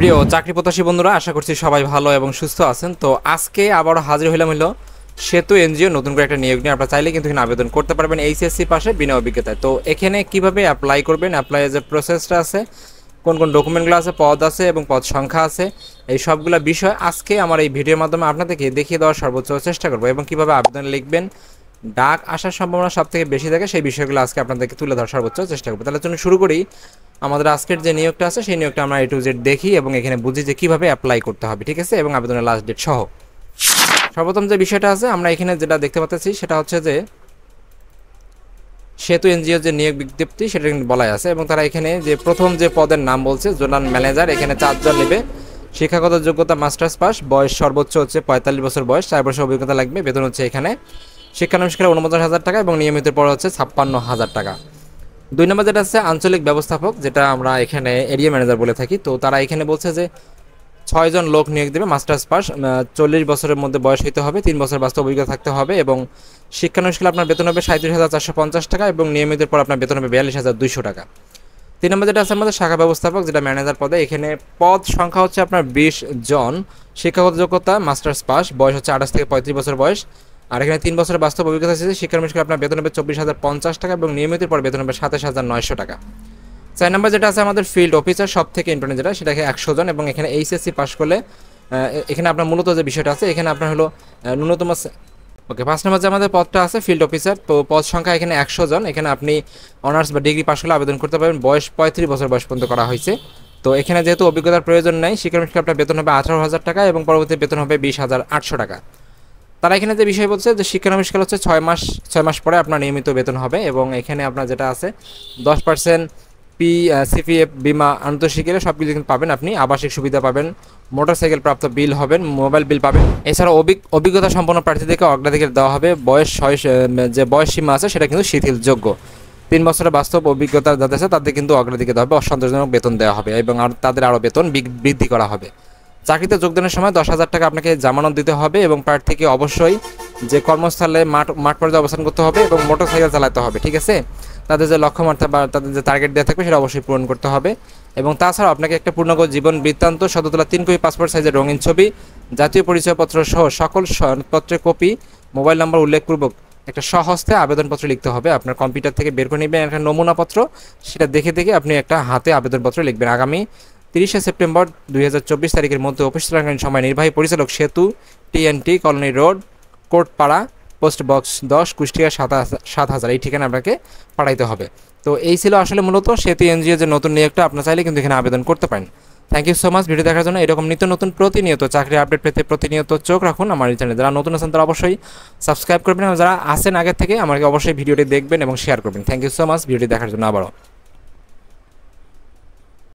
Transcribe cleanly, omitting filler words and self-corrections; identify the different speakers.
Speaker 1: প্রিয় চাকরি প্রত্যাশী বন্ধুরা, আশা করছি সবাই ভালো এবং সুস্থ আছেন। তো আজকে আবারও হাজির হইলাম সেতু এনজিও নতুন করে একটা নিয়োগ নিয়ে। আপনারা চাইলে কিন্তু এখানে আবেদন করতে পারবেন এইচএসসি পাশে বিনা অভিজ্ঞতায়। তো এখানে কিভাবে অ্যাপ্লাই করবেন, অ্যাপ্লাই যে প্রসেসটা আছে, কোন কোন ডকুমেন্টগুলো আছে, পদ আছে এবং পদ সংখ্যা আছে, এই সবগুলো বিষয় আজকে আমার এই ভিডিওর মাধ্যমে আপনাদেরকে দেখিয়ে দেওয়ার সর্বোচ্চ চেষ্টা করবো। এবং কীভাবে আবেদন লিখবেন, ডাক আসার সম্ভাবনা সব থেকে বেশি থাকে, সেই বিষয়গুলো আজকে আপনাদেরকে তুলে ধরার সর্বোচ্চ চেষ্টা করবো। তাহলে জন্য শুরু করি। আমাদের আজকের যে নিয়োগটা আছে সেই নিয়োগটা আমরা A to Z দেখি এবং এখানে বুঝি যে কীভাবে অ্যাপ্লাই করতে হবে, ঠিক আছে, এবং আবেদনের লাস্ট ডেট সহ। সর্বপ্রথম যে বিষয়টা আছে আমরা এখানে যেটা দেখতে পাচ্ছি সেটা হচ্ছে যে সেতু এনজিও যে নিয়োগ বিজ্ঞপ্তি সেটা কিন্তু বলাই আছে। এবং তারা এখানে যে প্রথম যে পদের নাম বলছে জোনাল ম্যানেজার, এখানে 4 জন নেবে। শিক্ষাগত যোগ্যতা মাস্টার্স পাস, বয়স সর্বোচ্চ হচ্ছে 45 বছর বয়স, 4 বছর অভিজ্ঞতা লাগবে। বেতন হচ্ছে এখানে শিক্ষানবিষ্কার 49,000 টাকা এবং নিয়মিতের পর হচ্ছে 56,000 টাকা। 2 নম্বর যেটা আছে আঞ্চলিক ব্যবস্থাপক, যেটা আমরা এখানে এরিয়া ম্যানেজার বলে থাকি। তো তারা এখানে বলছে যে 6 জন লোক নিয়োগ দেবে, মাস্টার্স পাস, 40 বছরের মধ্যে বয়স হইতে হবে, 3 বছর বাস্তব অভিজ্ঞতা থাকতে হবে এবং শিক্ষানবিষ্কার আপনার বেতন হবে 37,450 টাকা এবং নিয়মিতের পর আপনার বেতন হবে 42,200 টাকা। 3 নম্বর যেটা আছে আমাদের শাখা ব্যবস্থাপক, যেটা ম্যানেজার পদে। এখানে পদ সংখ্যা হচ্ছে আপনার 20 জন। শিক্ষাগত যোগ্যতা মাস্টার্স পাস, বয়স হচ্ছে 28 থেকে 35 বছর বয়স। আর এখানে 3 বছরের বাস্তব অভিজ্ঞতা আছে। শিক্ষানবিষ্কার আপনার বেতন হবে 24,050 টাকা এবং নিয়মিতের পর বেতন হবে 27,900 টাকা। 4 নম্বর যেটা আছে আমাদের ফিল্ড অফিসার, সব থেকে ইম্পর্টেন্ট যেটা, সেটাকে 100 জন এবং এখানে এইচএসসি পাস করলে এখানে আপনার মূলত যে বিষয়টা আছে এখানে আপনার হলো ন্যূনতম। ওকে, 5 নম্বর যে আমাদের পদটা আছে ফিল্ড অফিসার, তো পদ সংখ্যা এখানে 100 জন। এখানে আপনি অনার্স বা ডিগ্রি পাস করলে আবেদন করতে পারবেন। বয়স 35 বছর বয়স পর্যন্ত করা হয়েছে। তো এখানে যেহেতু অভিজ্ঞতার প্রয়োজন নেই, শিক্ষানবিষ্কার আপনার বেতন হবে 18,000 টাকা এবং পরবর্তী বেতন হবে 20,800 টাকা। তারা এখানে যে বিষয় বলছে যে শিক্ষানবিষ্কার হচ্ছে 6 মাস পরে আপনার নিয়মিত বেতন হবে এবং এখানে আপনার যেটা আছে 10% সিপিএফ বিমা আন্তঃশিক্ষা সব কিছু কিন্তু পাবেন। আপনি আবাসিক সুবিধা পাবেন, মোটরসাইকেল প্রাপ্ত বিল হবেন, মোবাইল বিল পাবেন। এছাড়া অভিজ্ঞতা সম্পন্ন প্রার্থীদেরকে অগ্রাধিকার দেওয়া হবে। যে বয়স সীমা আছে সেটা কিন্তু শিথিলযোগ্য। 3 বছরের বাস্তব অভিজ্ঞতা যাদের আছে তাদের কিন্তু অগ্রাধিকার দেওয়া হবে, অসন্তোষজনক বেতন দেওয়া হবে এবং তাদের আরও বেতন বৃদ্ধি করা হবে। চাকরিতে যোগদানের সময় 10,000 টাকা আপনাকে জামানত দিতে হবে এবং প্রার্থীকে অবশ্যই যে কর্মস্থলে মাঠ পর্যায়ে অবস্থান করতে হবে এবং মোটরসাইকেল চালাতে হবে, ঠিক আছে। তাদের যে লক্ষ্যমাত্রা বা তাদের যে টার্গেট দেওয়া থাকবে সেটা অবশ্যই পূরণ করতে হবে। এবং তাছাড়াও আপনাকে একটা পূর্ণাঙ্গ জীবন বৃত্তান্ত, সততলা 3 কপি পাসপোর্ট সাইজের রঙিন ছবি, জাতীয় পরিচয়পত্র সহ সকল সনদপত্রের কপি, মোবাইল নম্বর উল্লেখপূর্বক একটা স্বহস্তে আবেদনপত্র লিখতে হবে। আপনার কম্পিউটার থেকে বের করে নেবেন একটা নমুনাপত্র, সেটা দেখে দেখে আপনি একটা হাতে আবেদনপত্র লিখবেন। আগামী 30 সেপ্টেম্বর 2024 তারিখের মধ্যে অফিস চলাকালীন সময় নির্বাহী পরিচালক, Setu, TNT colony road, Kortpara, post box 10, Kushtia 7,000 এই ঠিকানা আপনাকে পাঠাইতে হবে। তো এই ছিল আসলে মূলত সেতু এনজিও যে নতুন নিয়োগটা। আপনার চাইলে কিন্তু এখানে আবেদন করতে পারেন। Thank you so much video দেখার জন্য। এরকম নিত্য নতুন প্রতিনিয়ত চাকরি আপডেট পেতে প্রতিনিয়ত চোখ রাখুন আমার এই চ্যানেলে। যারা নতুন আছেন তারা অবশ্যই সাবস্ক্রাইব করবেন এবং যারা আসেন আগের থেকে আমাকে অবশ্যই ভিডিওটি দেখবেন এবং শেয়ার করবেন। থ্যাংক ইউ সো মাচ ভিডিওটি দেখার জন্য আবারও।